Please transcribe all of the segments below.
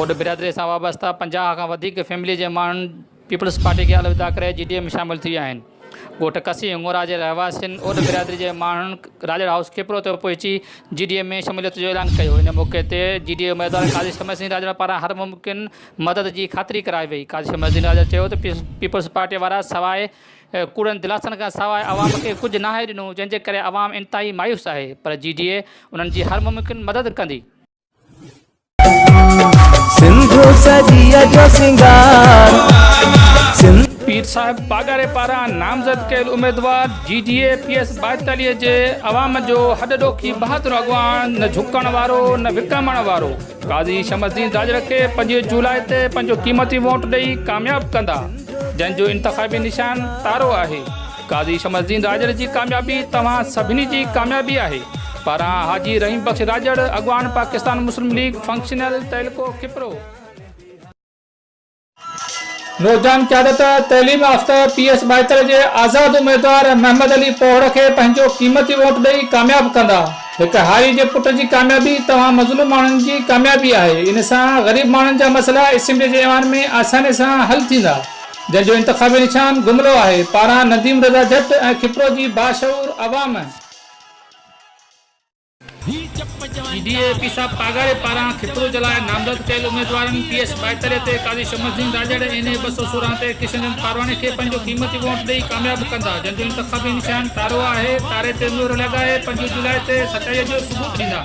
Odd बिरादरी सां वाबस्ता 50 खां वधीक फैमिली जे माण्हुनि पीपल्स पार्टी खे अलविदा करे GDA में शामिल थी विया आहिनि। ॻोठ कसी अंगोरा जे रहवासियुनि ओड बिरादरी जे माण्हुनि राजड़ हाउस खिपरो ते पहुची GDA में शमूलियत जो ऐलान कयो। इन मौक़े ते GDA उम्मीदवार काज़ी शमस सिंह राजड़ पारां हर मुमकिन मदद जी ख़ातिरी कराई वई। काज़ी शमस सिंह राजड़ चयो त पीपल्स पार्टी वारा सवाइ कूड़नि दिलासनि खां सवाइ अवाम खे कुझु नाहे ॾिनो, जंहिंजे करे अवाम इंतिहाई मायूस आहे, पर GDA उन्हनि जी हर मुमकिन मदद कंदी। पीर साहिब पागारे पारां नामज़द कयल उम्मीदवार GDA PS 42 जे अवाम जो हॾॾोखी बहादुर अॻवान, न झुकण वारो न विकमण वारो, काज़ी शमसुद्दीन राजड़ खे 5 जुलाई ते पंहिंजो क़ीमती वोट ॾेई कामयाबु कंदा, जंहिंजो इंतख़ाबी निशान तारो आहे। काज़ी शमसुद्दीन राजड़ जी कामयाबी तव्हां सभिनी जी कामयाबी आहे। पारां हाजी रहीम बख्श राजड़, अॻवान पाकिस्तान मुस्लिम लीग फंक्शनल तहलको खिपरो। नौजवान क़यादत तइलीम याफ़्ता PS 72 जे आज़ाद उम्मीदवार महमद अली पोहड़ खे पंहिंजो क़ीमती वोट ॾेई कामयाबु कंदा। हिकु हारी जे पुट जी कामयाबी तव्हां मज़लूम माण्हुनि जी कामयाबी आहे। इन सां ग़रीब माण्हुनि जा मसइला असेंबली जे ऐवान में आसानी सां हल थींदा, जंहिंजो इंतख़ाबी निशान गुमलो आहे। पारां नदीम रज़ा जट ऐं खिपरो जी बाशऊर अवाम। GDA पीसा पागारे पारां खिपरो जे लाइ नामज़द कयल उम्मीदवारनि PS 72 ते काज़ी शमसुद्दीन राजड़ NA 216 ते किशनचंद पारवानी खे पंहिंजो क़ीमती वोट ॾेई कामयाबु कंदा, जंहिंजो इंतख़ाबी निशान तारो आहे। तारे ते मोहर लॻाए 5 जुलाई ते सचाईअ जो सबूत ॾींदा।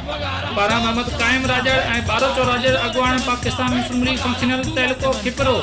पारां मोहम्मद काइम राजड़ ऐं बारोचो राजड़, अॻवान पाकिस्तान मुस्लिम लीग फंक्शनल तहलको खिपरो।